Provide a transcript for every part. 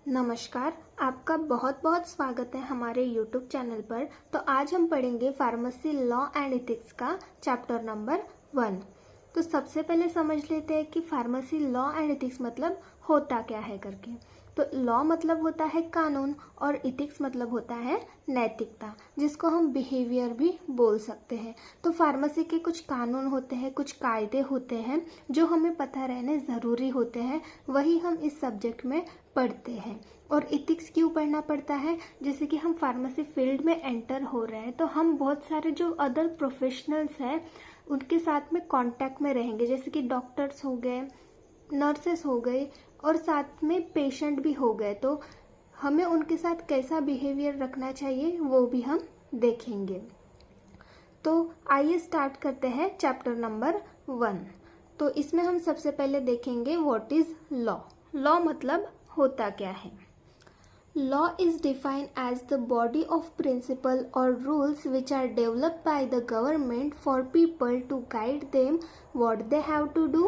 नमस्कार, आपका बहुत बहुत स्वागत है हमारे YouTube चैनल पर। तो आज हम पढ़ेंगे फार्मेसी लॉ एंड एथिक्स का चैप्टर नंबर 1। तो सबसे पहले समझ लेते हैं कि फार्मेसी लॉ एंड एथिक्स मतलब होता क्या है करके। तो लॉ मतलब होता है कानून और एथिक्स मतलब होता है नैतिकता, जिसको हम बिहेवियर भी बोल सकते हैं। तो फार्मेसी के कुछ कानून होते हैं, कुछ कायदे होते हैं जो हमें पता रहने ज़रूरी होते हैं, वही हम इस सब्जेक्ट में पढ़ते हैं। और एथिक्स क्यों पढ़ना पड़ता है? जैसे कि हम फार्मेसी फील्ड में एंटर हो रहे हैं तो हम बहुत सारे जो अदर प्रोफेशनल्स हैं उनके साथ में कांटेक्ट में रहेंगे, जैसे कि डॉक्टर्स हो गए, नर्सेस हो गए और साथ में पेशेंट भी हो गए। तो हमें उनके साथ कैसा बिहेवियर रखना चाहिए वो भी हम देखेंगे। तो आइए स्टार्ट करते हैं चैप्टर नंबर 1। तो इसमें हम सबसे पहले देखेंगे व्हाट इज लॉ। लॉ मतलब होता क्या है। Law is defined as the body of principle or rules which are developed by the government for people to guide them what they have to do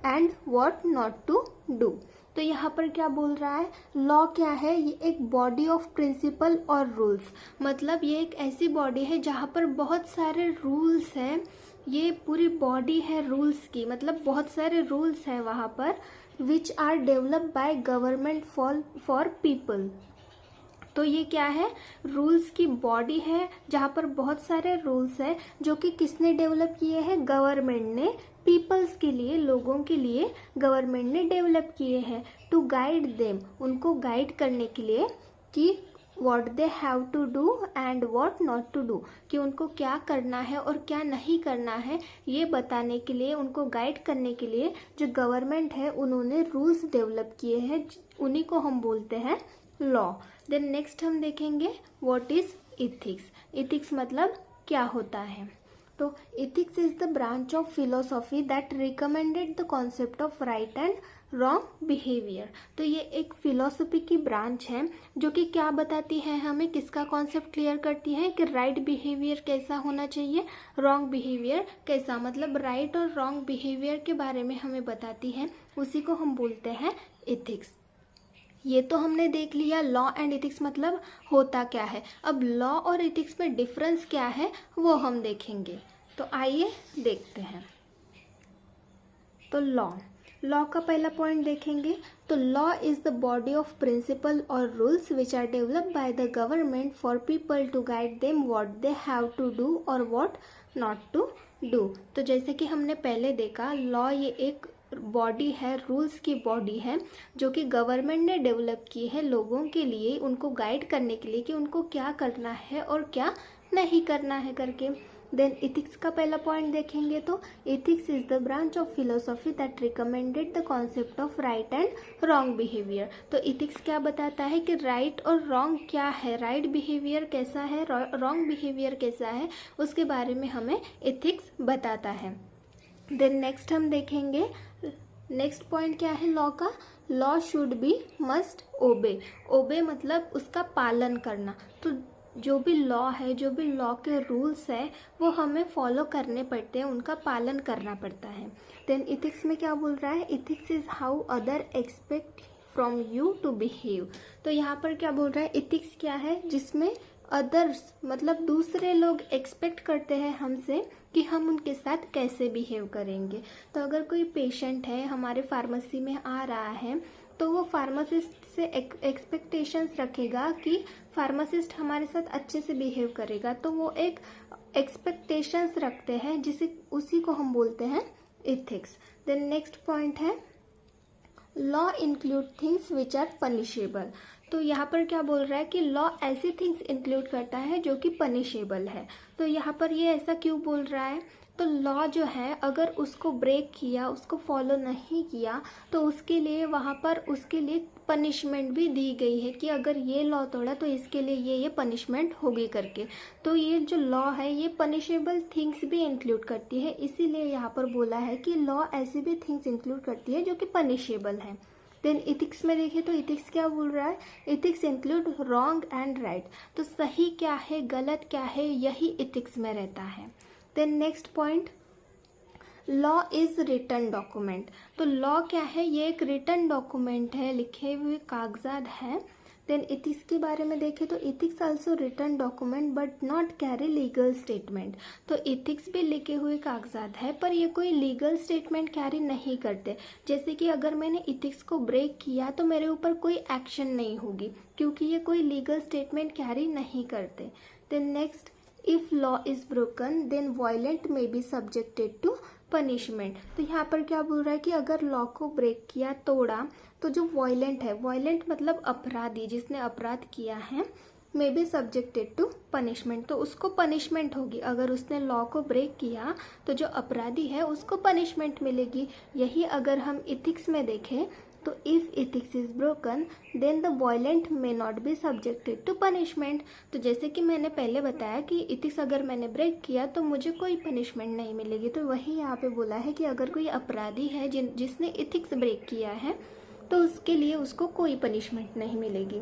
and what not to do। तो यहाँ पर क्या बोल रहा है, law क्या है? ये एक बॉडी ऑफ प्रिंसिपल और रूल्स, मतलब ये एक ऐसी बॉडी है जहाँ पर बहुत सारे रूल्स हैं। ये पूरी बॉडी है रूल्स की, मतलब बहुत सारे रूल्स हैं वहाँ पर, which are developed by government for people. तो ये क्या है? रूल्स की बॉडी है जहाँ पर बहुत सारे रूल्स हैं जो कि किसने डेवलप किए हैं? गवर्नमेंट ने, पीपल्स के लिए, लोगों के लिए गवर्नमेंट ने डेवलप किए हैं। टू गाइड देम, उनको गाइड करने के लिए कि what they have to do and what not to do, कि उनको क्या करना है और क्या नहीं करना है, ये बताने के लिए, उनको गाइड करने के लिए जो गवर्नमेंट है उन्होंने रूल्स डेवलप किए हैं, उन्हीं को हम बोलते हैं लॉ। देन नेक्स्ट हम देखेंगे व्हाट इज इथिक्स। इथिक्स मतलब क्या होता है। तो ethics is the branch of philosophy that recommended the concept of right and wrong behaviour. तो ये एक फिलोसफी की ब्रांच है जो कि क्या बताती है हमें, किसका कॉन्सेप्ट क्लियर करती है कि राइट बिहेवियर कैसा होना चाहिए, रॉन्ग बिहेवियर कैसा, मतलब राइट और रॉन्ग बिहेवियर के बारे में हमें बताती है, उसी को हम बोलते हैं इथिक्स। ये तो हमने देख लिया लॉ एंड एथिक्स मतलब होता क्या है। अब लॉ और एथिक्स में डिफरेंस क्या है वो हम देखेंगे। तो आइए देखते हैं। तो लॉ का पहला पॉइंट देखेंगे। तो law is the body of principle और rules which are developed by the government for people to guide them what they have to do और व्हाट नॉट टू डू। तो जैसे कि हमने पहले देखा, लॉ ये एक बॉडी है, रूल्स की बॉडी है जो कि गवर्नमेंट ने डेवलप की है लोगों के लिए, उनको गाइड करने के लिए कि उनको क्या करना है और क्या नहीं करना है करके। देन इथिक्स का पहला पॉइंट देखेंगे। तो ethics is the branch of philosophy that recommended the concept of right and wrong behaviour. तो इथिक्स क्या बताता है कि राइट और रॉन्ग क्या है, राइट बिहेवियर कैसा है, रॉन्ग बिहेवियर कैसा है, उसके बारे में हमें इथिक्स बताता है। देन नेक्स्ट हम देखेंगे, नेक्स्ट पॉइंट क्या है लॉ का। लॉ शुड बी मस्ट ओबे। ओबे मतलब उसका पालन करना। तो जो भी लॉ है, जो भी लॉ के रूल्स है वो हमें फॉलो करने पड़ते हैं, उनका पालन करना पड़ता है। देन इथिक्स में क्या बोल रहा है, ethics is how other expect from you to behave. तो यहाँ पर क्या बोल रहा है, इथिक्स क्या है, जिसमें अदर्स मतलब दूसरे लोग एक्सपेक्ट करते हैं हमसे कि हम उनके साथ कैसे बिहेव करेंगे। तो अगर कोई पेशेंट है हमारे फार्मेसी में आ रहा है तो वो फार्मासिस्ट से एक्सपेक्टेशंस रखेगा कि फार्मासिस्ट हमारे साथ अच्छे से बिहेव करेगा। तो वो एक एक्सपेक्टेशंस रखते हैं, जिसे उसी को हम बोलते हैं इथिक्स। देन नेक्स्ट पॉइंट है law include things which are punishable. तो यहाँ पर क्या बोल रहा है कि लॉ ऐसी थिंग्स इंक्लूड करता है जो कि पनिशेबल है। तो यहाँ पर ये ऐसा क्यों बोल रहा है, तो लॉ जो है अगर उसको ब्रेक किया, उसको फॉलो नहीं किया तो उसके लिए वहाँ पर उसके लिए पनिशमेंट भी दी गई है कि अगर ये लॉ तोड़ा तो इसके लिए ये पनिशमेंट होगी करके। तो ये जो लॉ है ये पनिशेबल थिंग्स भी इंक्लूड करती है, इसीलिए यहाँ पर बोला है कि लॉ ऐसी भी थिंग्स इंक्लूड करती है जो कि पनिशेबल है। देन इथिक्स में देखिए तो इथिक्स क्या बोल रहा है, ethics include wrong and right. तो सही क्या है, गलत क्या है, यही इथिक्स में रहता है। Then next point, law is written document. तो लॉ क्या है, ये एक रिटन डॉक्यूमेंट है, लिखे हुए कागजात है। देन इथिक्स के बारे में देखें तो ethics also written document but not carry legal statement. तो इथिक्स भी लिखे हुए कागजात है पर ये कोई लीगल स्टेटमेंट कैरी नहीं करते। जैसे कि अगर मैंने इथिक्स को ब्रेक किया तो मेरे ऊपर कोई एक्शन नहीं होगी क्योंकि ये कोई लीगल स्टेटमेंट कैरी नहीं करते। Then next, if law is broken then violent may be subjected to punishment. तो यहाँ पर क्या बोल रहा है कि अगर लॉ को ब्रेक किया, तोड़ा, तो जो वायलेंट है, वायलेंट मतलब अपराधी, जिसने अपराध किया है, may be subjected to punishment, तो उसको पनिशमेंट होगी। अगर उसने लॉ को ब्रेक किया तो जो अपराधी है उसको पनिशमेंट मिलेगी। यही अगर हम इथिक्स में देखें तो if ethics is broken then the violent may not be subjected to punishment. तो जैसे कि मैंने पहले बताया कि इथिक्स अगर मैंने ब्रेक किया तो मुझे कोई पनिशमेंट नहीं मिलेगी। तो वही यहाँ पे बोला है कि अगर कोई अपराधी है जिसने इथिक्स ब्रेक किया है तो उसके लिए उसको कोई पनिशमेंट नहीं मिलेगी।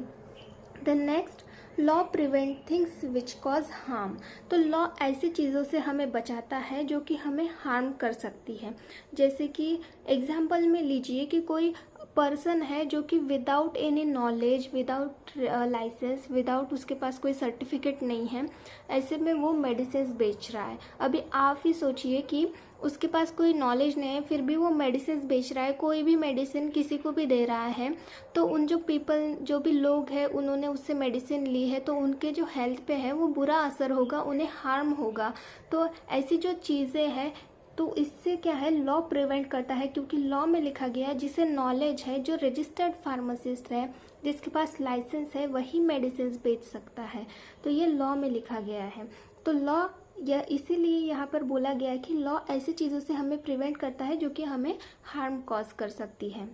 The next, law prevent things which cause harm. तो लॉ ऐसी चीज़ों से हमें बचाता है जो कि हमें हार्म कर सकती है। जैसे कि एग्जाम्पल में लीजिए कि कोई पर्सन है जो कि without any knowledge, without licence, without उसके पास कोई सर्टिफिकेट नहीं है, ऐसे में वो मेडिसिन बेच रहा है। अभी आप ही सोचिए कि उसके पास कोई नॉलेज नहीं है फिर भी वो मेडिसिन बेच रहा है, कोई भी मेडिसिन किसी को भी दे रहा है, तो उन जो भी लोग हैं उन्होंने उससे मेडिसिन ली है तो उनके जो हेल्थ पे है वो बुरा असर होगा, उन्हें हार्म होगा। तो ऐसी जो चीज़ें हैं तो इससे क्या है, लॉ प्रिवेंट करता है क्योंकि लॉ में लिखा गया है जिसे नॉलेज है, जो रजिस्टर्ड फार्मासिस्ट है, जिसके पास लाइसेंस है, वही मेडिसिन बेच सकता है। तो ये लॉ में लिखा गया है। तो लॉ या इसीलिए यहाँ पर बोला गया है कि लॉ ऐसी चीज़ों से हमें प्रिवेंट करता है जो कि हमें हार्म कॉज कर सकती है।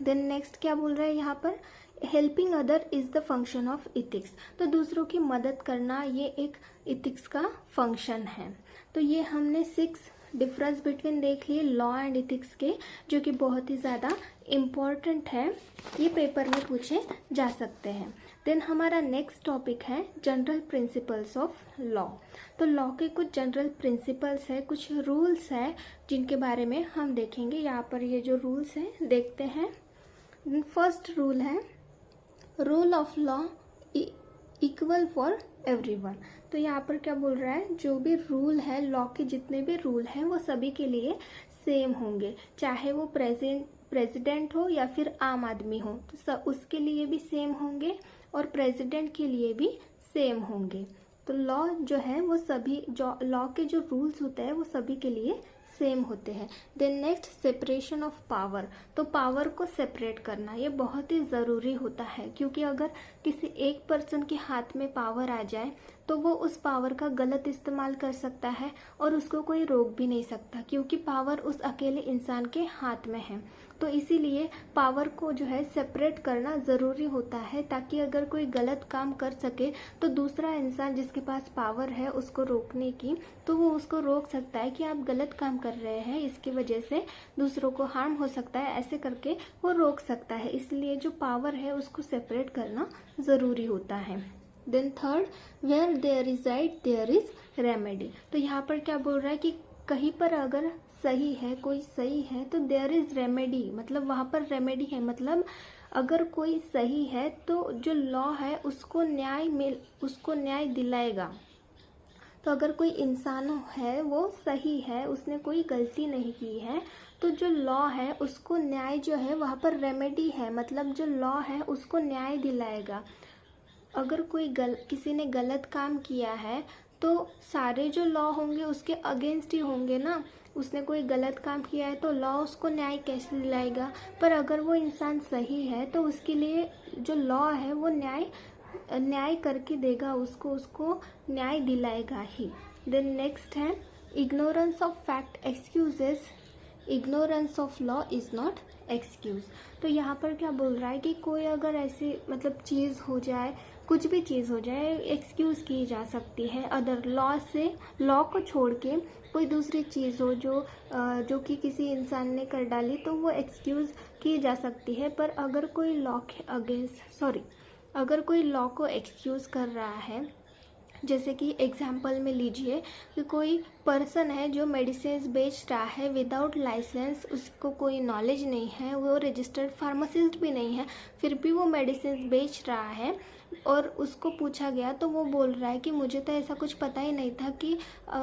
देन नेक्स्ट क्या बोल रहा है यहाँ पर, helping other is the function of ethics. तो दूसरों की मदद करना ये एक इथिक्स का फंक्शन है। तो ये हमने 6 डिफरेंस बिटवीन देख लिए लॉ एंड इथिक्स के, जो कि बहुत ही ज़्यादा इम्पॉर्टेंट है, ये पेपर में पूछे जा सकते हैं। देन हमारा नेक्स्ट टॉपिक है जनरल प्रिंसिपल्स ऑफ लॉ। तो लॉ के कुछ जनरल प्रिंसिपल्स है, कुछ रूल्स है जिनके बारे में हम देखेंगे। यहाँ पर ये जो रूल्स हैं देखते हैं। फर्स्ट रूल है rule of law equal for everyone. तो यहाँ पर क्या बोल रहा है, जो भी रूल है, लॉ के जितने भी रूल हैं वो सभी के लिए सेम होंगे, चाहे वो प्रेसिडेंट हो या फिर आम आदमी हो, तो सब उसके लिए भी सेम होंगे और प्रेसिडेंट के लिए भी सेम होंगे। तो लॉ जो है वो सभी, जो लॉ के जो रूल्स होते हैं वो सभी के लिए सेम होते हैं। Then next, separation of power. तो पावर को सेपरेट करना ये बहुत ही ज़रूरी होता है क्योंकि अगर किसी एक पर्सन के हाथ में पावर आ जाए तो वो उस पावर का गलत इस्तेमाल कर सकता है और उसको कोई रोक भी नहीं सकता क्योंकि पावर उस अकेले इंसान के हाथ में है। तो इसीलिए पावर को जो है सेपरेट करना ज़रूरी होता है ताकि अगर कोई गलत काम कर सके तो दूसरा इंसान जिसके पास पावर है उसको रोकने की, तो वो उसको रोक सकता है कि आप गलत काम कर रहे हैं, इसकी वजह से दूसरों को हार्म हो सकता है, ऐसे करके वो रोक सकता है। इसलिए जो पावर है उसको सेपरेट करना ज़रूरी होता है। Then third, where there resided there is remedy. तो यहाँ पर क्या बोल रहा है कि कहीं पर अगर सही है, कोई सही है तो देयर इज रेमेडी, मतलब वहाँ पर रेमेडी है, मतलब अगर कोई सही है तो जो लॉ है उसको न्याय दिलाएगा। तो अगर कोई इंसान है वो सही है, उसने कोई गलती नहीं की है, तो जो लॉ है उसको न्याय जो है वहाँ पर रेमेडी है, मतलब जो लॉ है उसको न्याय दिलाएगा। अगर किसी ने गलत काम किया है तो सारे जो लॉ होंगे उसके अगेंस्ट ही होंगे ना। उसने कोई गलत काम किया है तो लॉ उसको न्याय कैसे दिलाएगा, पर अगर वो इंसान सही है तो उसके लिए जो लॉ है वो न्याय करके देगा, उसको न्याय दिलाएगा ही। देन नेक्स्ट है ignorance of fact excuses ignorance of law is not excuse. तो यहाँ पर क्या बोल रहा है कि कोई अगर ऐसी मतलब चीज़ हो जाए, कुछ भी चीज़ हो जाए, एक्सक्यूज़ की जा सकती है अदर लॉ से। लॉ को छोड़ के कोई दूसरी चीज़ हो जो कि किसी इंसान ने कर डाली तो वो एक्सक्यूज़ की जा सकती है। पर अगर कोई लॉ को एक्सक्यूज़ कर रहा है, जैसे कि एग्जाम्पल में लीजिए कि कोई पर्सन है जो मेडिसिन बेच रहा है विदाउट लाइसेंस, उसको कोई नॉलेज नहीं है, वो रजिस्टर्ड फार्मासिस्ट भी नहीं है, फिर भी वो मेडिसिन बेच रहा है और उसको पूछा गया तो वो बोल रहा है कि मुझे तो ऐसा कुछ पता ही नहीं था कि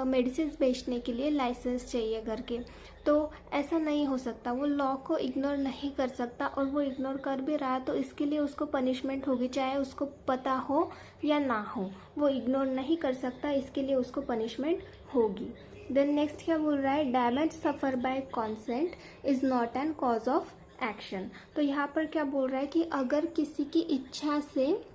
मेडिसिन बेचने के लिए लाइसेंस चाहिए करके। तो ऐसा नहीं हो सकता, वो लॉ को इग्नोर नहीं कर सकता, और वो इग्नोर कर भी रहा तो इसके लिए उसको पनिशमेंट होगी, चाहे उसको पता हो या ना हो, वो इग्नोर नहीं कर सकता, इसके लिए उसको पनिशमेंट होगी। देन नेक्स्ट क्या बोल रहा है, damage suffer by consent is not an cause of action. तो यहाँ पर क्या बोल रहा है कि अगर किसी की इच्छा से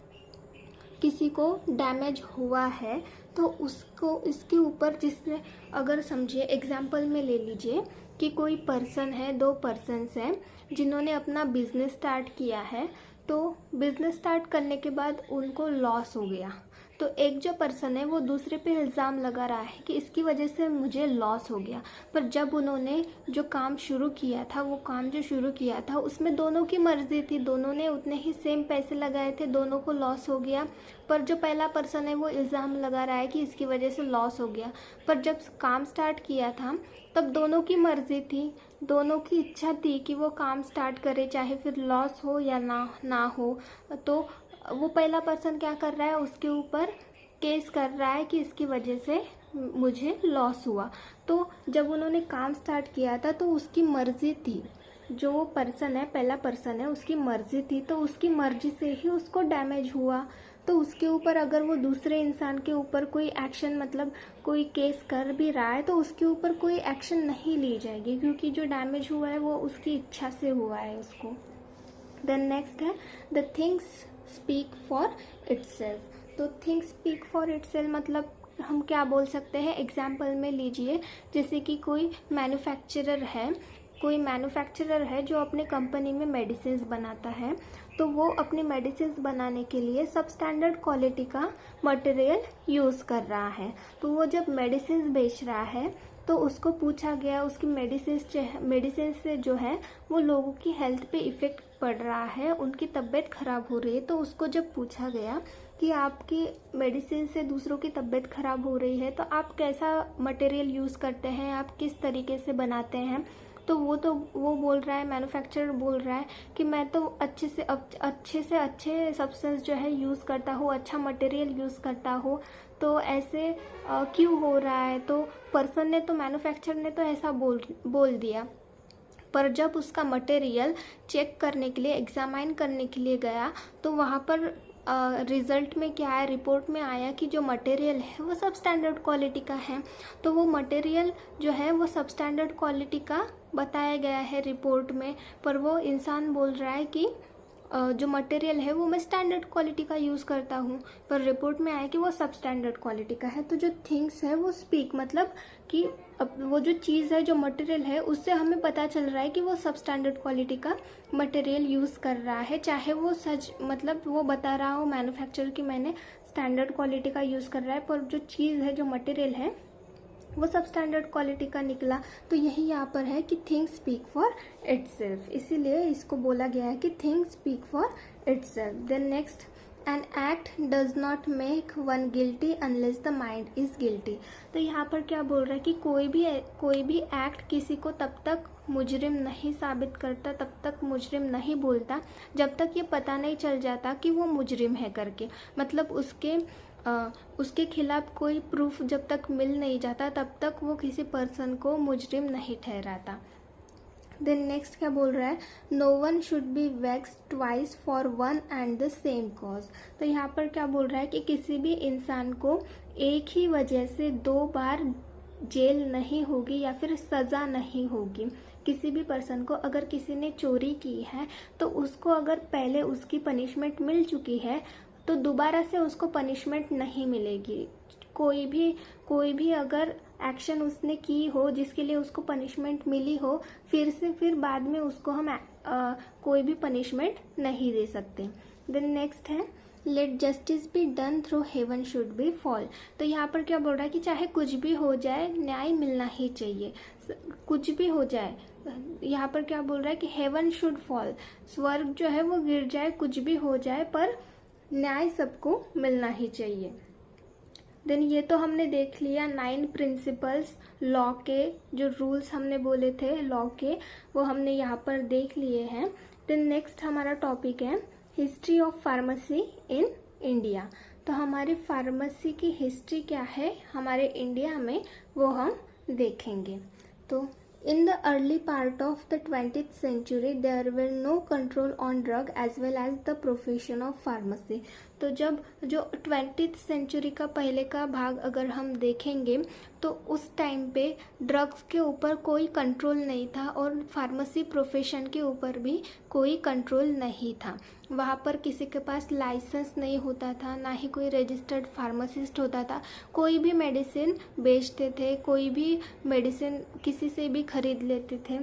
किसी को डैमेज हुआ है तो उसको इसके ऊपर, जिसने अगर समझिए एग्जाम्पल में ले लीजिए कि कोई पर्सन है, दो पर्सन्स हैं जिन्होंने अपना बिजनेस स्टार्ट किया है, तो बिजनेस स्टार्ट करने के बाद उनको लॉस हो गया, तो एक जो पर्सन है वो दूसरे पे इल्ज़ाम लगा रहा है कि इसकी वजह से मुझे लॉस हो गया, पर जब उन्होंने जो काम शुरू किया था, वो काम जो शुरू किया था उसमें दोनों की मर्जी थी, दोनों ने उतने ही सेम पैसे लगाए थे, दोनों को लॉस हो गया, पर जो पहला पर्सन है वो इल्ज़ाम लगा रहा है कि इसकी वजह से लॉस हो गया, पर जब काम स्टार्ट किया था तब दोनों की मर्जी थी, दोनों की इच्छा थी कि वो काम स्टार्ट करे, चाहे फिर लॉस हो या ना हो। तो वो पहला पर्सन क्या कर रहा है, उसके ऊपर केस कर रहा है कि इसकी वजह से मुझे लॉस हुआ। तो जब उन्होंने काम स्टार्ट किया था तो उसकी मर्जी थी, जो वो पर्सन है, पहला पर्सन है, उसकी मर्जी थी, तो उसकी मर्जी से ही उसको डैमेज हुआ। तो उसके ऊपर अगर वो दूसरे इंसान के ऊपर कोई एक्शन, मतलब कोई केस कर भी रहा है, तो उसके ऊपर कोई एक्शन नहीं ली जाएगी, क्योंकि जो डैमेज हुआ है वो उसकी इच्छा से हुआ है उसको। देन नेक्स्ट है the things speak for itself. तो थिंग्स स्पीक फॉर इटसेल्फ मतलब हम क्या बोल सकते हैं, एग्जाम्पल में लीजिए, जैसे कि कोई मैन्युफैक्चरर है जो अपने कंपनी में मेडिसिन्स बनाता है, तो वो अपनी मेडिसिन्स बनाने के लिए सब स्टैंडर्ड क्वालिटी का मटेरियल यूज़ कर रहा है। तो वो जब मेडिसिन्स बेच रहा है तो उसको पूछा गया, उसकी मेडिसिन से जो है वो लोगों की हेल्थ पे इफ़ेक्ट पड़ रहा है, उनकी तबीयत ख़राब हो रही है, तो उसको जब पूछा गया कि आपकी मेडिसिन से दूसरों की तबीयत ख़राब हो रही है तो आप कैसा मटेरियल यूज़ करते हैं, आप किस तरीके से बनाते हैं, तो वो बोल रहा है, मैन्युफैक्चरर बोल रहा है कि मैं तो अच्छे से अच्छे सब्सटेंस जो है यूज़ करता हूँ, अच्छा मटेरियल यूज़ करता हूँ, तो ऐसे क्यों हो रहा है। तो पर्सन ने, तो मैन्युफैक्चरर ने तो ऐसा बोल दिया, पर जब उसका मटेरियल चेक करने के लिए, एग्जामाइन करने के लिए गया, तो वहाँ पर रिज़ल्ट में क्या आया, रिपोर्ट में आया कि जो मटेरियल है वो सब स्टैंडर्ड क्वालिटी का है। तो वो मटेरियल जो है वो सब स्टैंडर्ड क्वालिटी का बताया गया है रिपोर्ट में, पर वो इंसान बोल रहा है कि जो मटेरियल है वो मैं स्टैंडर्ड क्वालिटी का यूज़ करता हूँ, पर रिपोर्ट में आया कि वो सब स्टैंडर्ड क्वालिटी का है। तो जो थिंग्स है वो स्पीक, मतलब कि अब वो जो चीज़ है, जो मटेरियल है, उससे हमें पता चल रहा है कि वो सब स्टैंडर्ड क्वालिटी का मटेरियल यूज़ कर रहा है, चाहे वो सच, मतलब वो बता रहा हो मैन्युफैक्चरर कि मैंने स्टैंडर्ड क्वालिटी का यूज़ कर रहा है, पर जो चीज़ है, जो मटेरियल है, वो सब स्टैंडर्ड क्वालिटी का निकला। तो यही यहाँ पर है कि थिंग्स स्पीक फॉर इटसेल्फ, इसीलिए इसको बोला गया है कि things speak for itself. Then next, an act does not make one guilty unless the mind is guilty. तो यहाँ पर क्या बोल रहा है कि कोई भी एक्ट किसी को तब तक मुजरिम नहीं साबित करता, तब तक मुजरिम नहीं बोलता, जब तक ये पता नहीं चल जाता कि वो मुजरिम है करके, मतलब उसके खिलाफ कोई प्रूफ जब तक मिल नहीं जाता तब तक वो किसी पर्सन को मुजरिम नहीं ठहराता। देन नेक्स्ट क्या बोल रहा है, no one should be vexed twice for one and the same cause. तो यहाँ पर क्या बोल रहा है कि किसी भी इंसान को एक ही वजह से 2 बार जेल नहीं होगी या फिर सज़ा नहीं होगी। किसी भी पर्सन को, अगर किसी ने चोरी की है तो उसको अगर पहले उसकी पनिशमेंट मिल चुकी है तो दोबारा से उसको पनिशमेंट नहीं मिलेगी। कोई भी अगर एक्शन उसने की हो जिसके लिए उसको पनिशमेंट मिली हो, फिर बाद में उसको हम कोई भी पनिशमेंट नहीं दे सकते। देन नेक्स्ट है, let justice be done through heaven should be fall. तो यहाँ पर क्या बोल रहा है कि चाहे कुछ भी हो जाए, न्याय मिलना ही चाहिए, कुछ भी हो जाए। यहाँ पर क्या बोल रहा है कि हेवन शुड फॉल, स्वर्ग जो है वो गिर जाए, कुछ भी हो जाए, पर न्याय सबको मिलना ही चाहिए। देन ये तो हमने देख लिया 9 प्रिंसिपल्स लॉ के, जो रूल्स हमने बोले थे लॉ के वो हमने यहाँ पर देख लिए हैं। देन नेक्स्ट हमारा टॉपिक है history of pharmacy in India. तो हमारी फार्मेसी की हिस्ट्री क्या है हमारे इंडिया में वो हम देखेंगे। तो in the early part of the 20th century there were no control on drug as well as the profession of pharmacy। तो जब जो 20th सेंचुरी का पहले का भाग अगर हम देखेंगे तो उस टाइम पे ड्रग्स के ऊपर कोई कंट्रोल नहीं था और फार्मेसी प्रोफेशन के ऊपर भी कोई कंट्रोल नहीं था। वहाँ पर किसी के पास लाइसेंस नहीं होता था, ना ही कोई रजिस्टर्ड फार्मासिस्ट होता था। कोई भी मेडिसिन बेचते थे, कोई भी मेडिसिन किसी से भी खरीद लेते थे,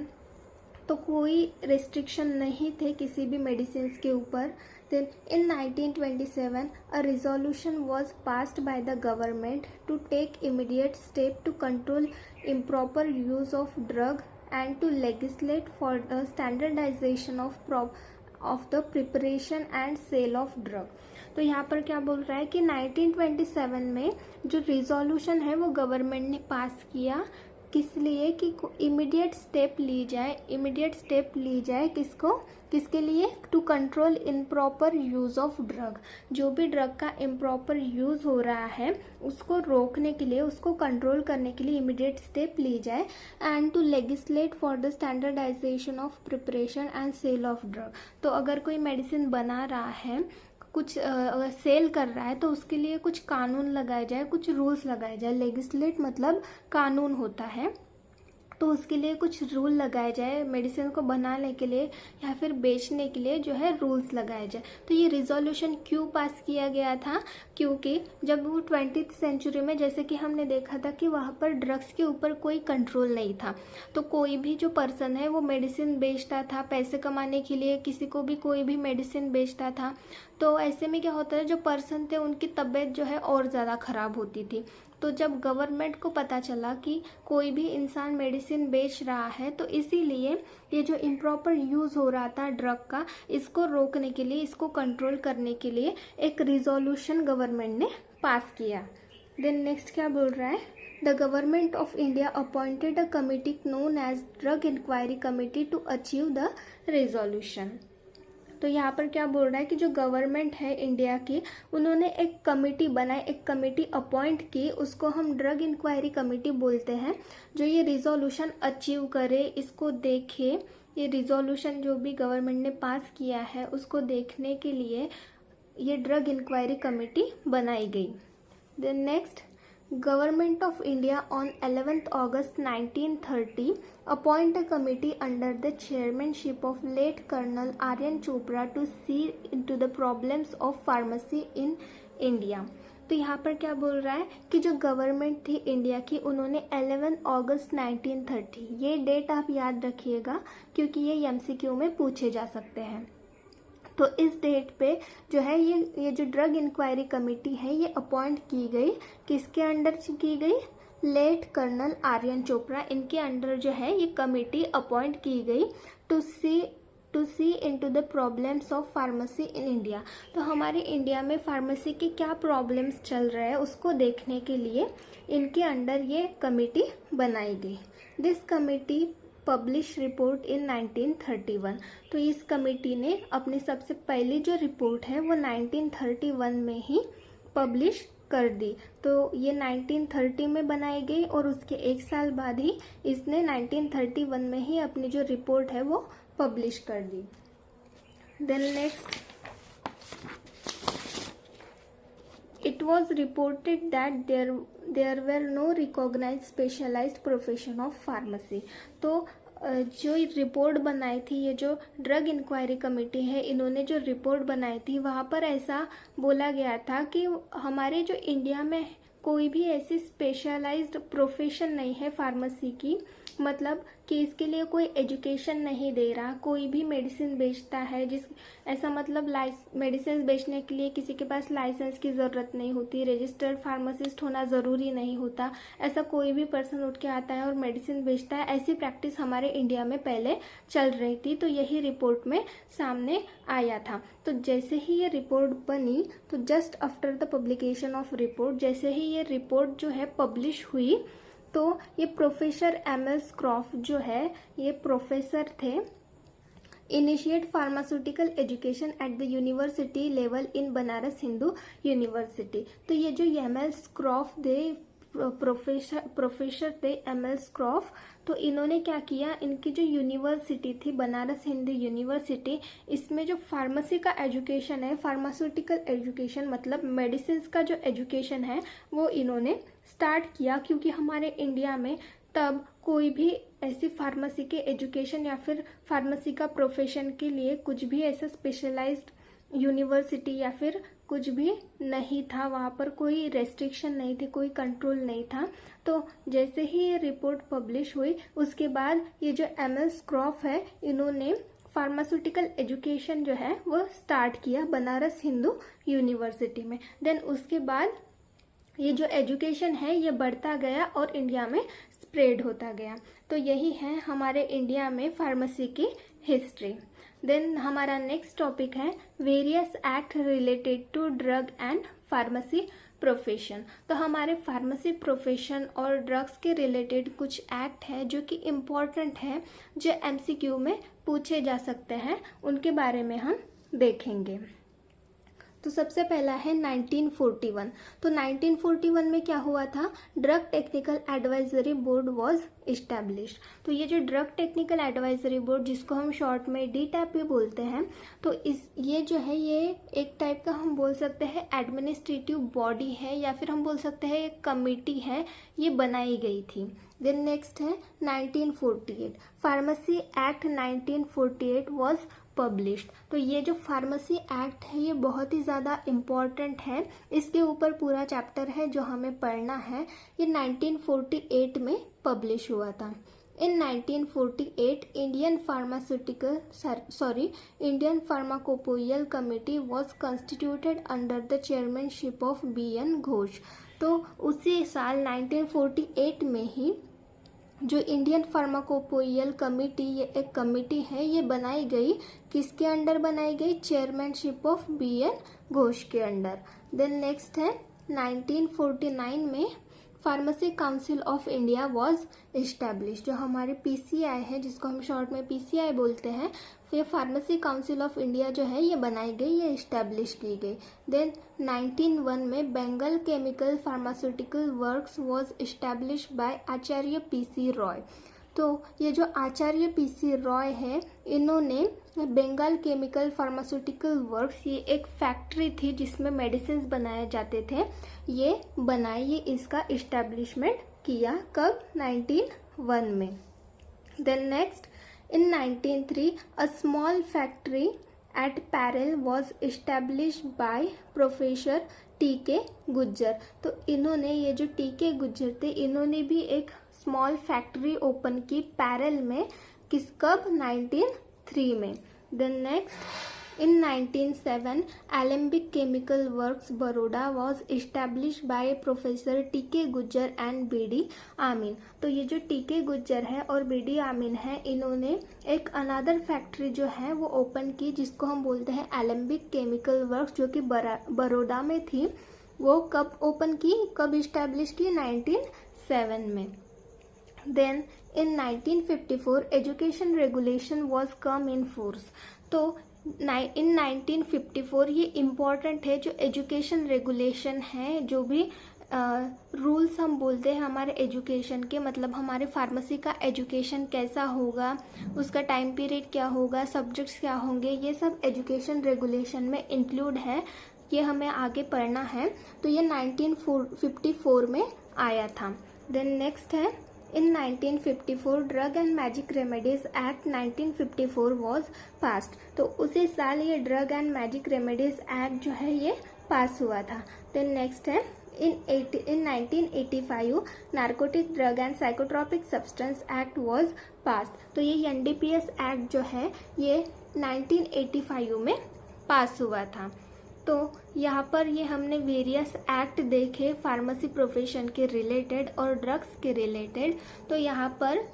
तो कोई रेस्ट्रिक्शन नहीं थे किसी भी मेडिसिन के ऊपर। Then in 1927 a resolution was passed by the government to take immediate step to control improper use of drug and to legislate for the standardization of the preparation and sale of drug। तो यहाँ पर क्या बोल रहा है कि 1927 में जो रिजोल्यूशन है वो गवर्नमेंट ने पास किया, किस लिए कि इमीडिएट स्टेप ली जाए किसके लिए, to control improper use of drug. जो भी ड्रग का इम्प्रॉपर यूज़ हो रहा है उसको रोकने के लिए, उसको कंट्रोल करने के लिए इमीडिएट स्टेप ली जाए। And to legislate for the standardisation of preparation and sale of drug. तो अगर कोई मेडिसिन बना रहा है, कुछ अगर सेल कर रहा है तो उसके लिए कुछ कानून लगाए जाए, कुछ रूल्स लगाए जाए। लेगिस्लेट मतलब कानून होता है, तो उसके लिए कुछ रूल लगाए जाए, मेडिसिन को बनाने के लिए या फिर बेचने के लिए जो है रूल्स लगाए जाए। तो ये रिजोल्यूशन क्यों पास किया गया था, क्योंकि जब वो 20th सेंचुरी में जैसे कि हमने देखा था कि वहाँ पर ड्रग्स के ऊपर कोई कंट्रोल नहीं था, तो कोई भी जो पर्सन है वो मेडिसिन बेचता था पैसे कमाने के लिए, किसी को भी कोई भी मेडिसिन बेचता था। तो ऐसे में क्या होता है, जो पर्सन थे उनकी तबीयत जो है और ज़्यादा ख़राब होती थी। तो जब गवर्नमेंट को पता चला कि कोई भी इंसान मेडिसिन बेच रहा है, तो इसीलिए ये जो इम्प्रॉपर यूज़ हो रहा था ड्रग का, इसको रोकने के लिए, इसको कंट्रोल करने के लिए एक रिजोल्यूशन गवर्नमेंट ने पास किया। देन नेक्स्ट क्या बोल रहा है, the government of India appointed a committee known as drug inquiry committee to achieve the resolution. तो यहाँ पर क्या बोल रहा है कि जो गवर्नमेंट है इंडिया की, उन्होंने एक कमेटी बनाई, एक कमेटी अपॉइंट की, उसको हम ड्रग इंक्वायरी कमेटी बोलते हैं, जो ये रिजोल्यूशन अचीव करे, इसको देखे। ये रिजोल्यूशन जो भी गवर्नमेंट ने पास किया है उसको देखने के लिए ये ड्रग इंक्वायरी कमेटी बनाई गई। Then next, Government of India on 11th August 1930 appoint a committee under the chairmanship of late Colonel Aryan Chopra to see into the problems of pharmacy in India। तो यहाँ पर क्या बोल रहा है कि जो गवर्नमेंट थी इंडिया की, उन्होंने 11 अगस्त 1930, ये डेट आप याद रखिएगा क्योंकि ये MCQ में पूछे जा सकते हैं। तो इस डेट पे जो है ये जो ड्रग इंक्वायरी कमेटी है ये अपॉइंट की गई, किसके अंडर की गई, लेट कर्नल आर्यन चोपड़ा, इनके अंडर जो है ये कमेटी अपॉइंट की गई to see into the problems of pharmacy in India. तो हमारे इंडिया में फार्मेसी के क्या प्रॉब्लम्स चल रहे हैं उसको देखने के लिए इनके अंडर ये कमेटी बनाई गई। दिस कमेटी पब्लिश रिपोर्ट इन 1931। तो इस कमेटी ने अपनी सबसे पहली जो रिपोर्ट है वो 1931 में ही पब्लिश कर दी। तो ये 1930 में बनाई गई और उसके एक साल बाद ही इसने 1931 में ही अपनी जो रिपोर्ट है वो पब्लिश कर दी। Then next, it was reported that there were no recognized specialized profession of pharmacy। तो जो रिपोर्ट बनाई थी, ये जो ड्रग इंक्वायरी कमेटी है, इन्होंने जो रिपोर्ट बनाई थी वहाँ पर ऐसा बोला गया था कि हमारे जो इंडिया में कोई भी ऐसी स्पेशलाइज्ड प्रोफेशन नहीं है फार्मेसी की मतलब कि इसके लिए कोई एजुकेशन नहीं दे रहा, कोई भी मेडिसिन बेचता है ऐसा मतलब मेडिसिन बेचने के लिए किसी के पास लाइसेंस की ज़रूरत नहीं होती, रजिस्टर्ड फार्मासिस्ट होना ज़रूरी नहीं होता, ऐसा कोई भी पर्सन उठ के आता है और मेडिसिन बेचता है, ऐसी प्रैक्टिस हमारे इंडिया में पहले चल रही थी। तो यही रिपोर्ट में सामने आया था। तो जैसे ही ये रिपोर्ट बनी, तो just after the publication of report, जैसे ही ये रिपोर्ट जो है पब्लिश हुई, तो ये प्रोफेसर एमएल स्क्रॉफ जो है, ये प्रोफेसर थे, initiate pharmaceutical education at the university level in Banaras Hindu university. तो ये जो एमएल स्क्रॉफ थे, प्रोफेसर थे एमएल स्क्रॉफ, तो इन्होंने क्या किया, इनकी जो यूनिवर्सिटी थी बनारस हिंदू यूनिवर्सिटी, इसमें जो फार्मेसी का एजुकेशन है, फार्मास्यूटिकल एजुकेशन मतलब मेडिसिन का जो एजुकेशन है, वो इन्होंने स्टार्ट किया। क्योंकि हमारे इंडिया में तब कोई भी ऐसी फार्मेसी के एजुकेशन या फिर फार्मेसी का प्रोफेशन के लिए कुछ भी ऐसा स्पेशलाइज्ड यूनिवर्सिटी या फिर कुछ भी नहीं था, वहाँ पर कोई रेस्ट्रिक्शन नहीं थी, कोई कंट्रोल नहीं था। तो जैसे ही ये रिपोर्ट पब्लिश हुई, उसके बाद ये जो एमएल स्क्रॉफ है, इन्होंने फार्मास्यूटिकल एजुकेशन जो है वो स्टार्ट किया बनारस हिंदू यूनिवर्सिटी में। देन उसके बाद ये जो एजुकेशन है ये बढ़ता गया और इंडिया में स्प्रेड होता गया। तो यही है हमारे इंडिया में फार्मेसी की हिस्ट्री। देन हमारा नेक्स्ट टॉपिक है various act related to drug and pharmacy profession. तो हमारे फार्मेसी प्रोफेशन और ड्रग्स के रिलेटेड कुछ एक्ट है जो कि इम्पॉर्टेंट है, जो एमसीक्यू में पूछे जा सकते हैं, उनके बारे में हम देखेंगे। तो सबसे पहला है 1941। तो 1941 में क्या हुआ था, drug technical advisory board was established. तो ये जो ड्रग टेक्निकल एडवाइजरी बोर्ड, जिसको हम शॉर्ट में DTAP भी बोलते हैं, तो ये जो है ये एक टाइप का हम बोल सकते हैं एडमिनिस्ट्रेटिव बॉडी है, या फिर हम बोल सकते हैं एक कमेटी है, ये बनाई गई थी। देन नेक्स्ट है 1948, फार्मेसी एक्ट 1948 वाज पब्लिश्ड। तो ये जो फार्मेसी एक्ट है ये बहुत ही ज़्यादा इम्पॉर्टेंट है, इसके ऊपर पूरा चैप्टर है जो हमें पढ़ना है। ये 1948 में पब्लिश हुआ था। In 1948 Indian pharmacopoeial committee was constituted under the chairmanship of BN Ghosh. तो उसी साल 1948 में ही जो इंडियन फार्माकोपोइयल कमेटी, ये एक कमेटी है, ये बनाई गई, किसके अंडर बनाई गई, चेयरमैनशिप ऑफ BN घोष के अंडर। देन नेक्स्ट है 1949 में pharmacy council of India was establish. जो हमारे PCI है, जिसको हम शॉर्ट में PCI बोलते हैं, फिर फार्मेसी काउंसिल ऑफ इंडिया जो है ये बनाई गई, ये इस्टेब्लिश की गई। देन 1901 में Bengal chemical pharmaceutical works was establish by Acharya PC Roy. तो ये जो आचार्य PC रॉय है, इन्होंने बंगाल केमिकल फार्मास्यूटिकल वर्क्स, ये एक फैक्ट्री थी जिसमें मेडिसिन बनाए जाते थे, ये इसका इस्टेब्लिशमेंट किया। कब, 1901 में। Then next in 1903 a small factory at Parel was establish by professor TK Gujjar. तो इन्होंने, ये जो TK गुज्जर थे, इन्होंने भी एक स्मॉल फैक्ट्री ओपन की पैरेल में, कब, 1903 में। Then next in 1907 Alembic chemical works Baroda was establish by professor TK Gujjar and BD Amin. तो ये जो TK गुज्जर है और BD आमीन है, इन्होंने एक अनदर फैक्ट्री जो है वो ओपन की, जिसको हम बोलते हैं एलेम्बिक केमिकल वर्क्स, जो कि बड़ौदा में थी। वो कब ओपन की, कब इस्टेब्लिश की, 1907 में। Then in 1954 education regulation was come in force. तो इन 1954 ये इम्पॉर्टेंट है, जो एजुकेशन रेगुलेशन है, जो भी रूल्स हम बोलते हैं हमारे एजुकेशन के, मतलब हमारे फार्मेसी का एजुकेशन कैसा होगा, उसका टाइम पीरियड क्या होगा, सब्जेक्ट्स क्या होंगे, ये सब एजुकेशन रेगुलेशन में इंक्लूड है, ये हमें आगे पढ़ना है। तो ये 1954 में आया था। देन नेक्स्ट है in 1954 drug and magic remedies act 1954 was passed. तो उसी साल ये drug and magic remedies act जो है ये पास हुआ था। देन नेक्स्ट है in 1985 narcotic drug and psychotropic substance act was pass. तो ये एनडीपीएस एक्ट जो है ये 1985 में पास हुआ था। तो यहाँ पर ये हमने वेरियस एक्ट देखे फार्मेसी प्रोफेशन के रिलेटेड और ड्रग्स के रिलेटेड। तो यहाँ पर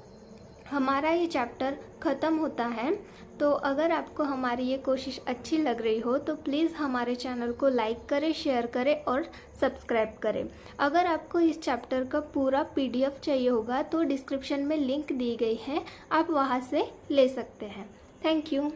हमारा ये चैप्टर ख़त्म होता है। तो अगर आपको हमारी ये कोशिश अच्छी लग रही हो तो प्लीज़ हमारे चैनल को लाइक करें, शेयर करें और सब्सक्राइब करें। अगर आपको इस चैप्टर का पूरा पीडीएफ चाहिए होगा तो डिस्क्रिप्शन में लिंक दी गई है, आप वहाँ से ले सकते हैं। Thank you.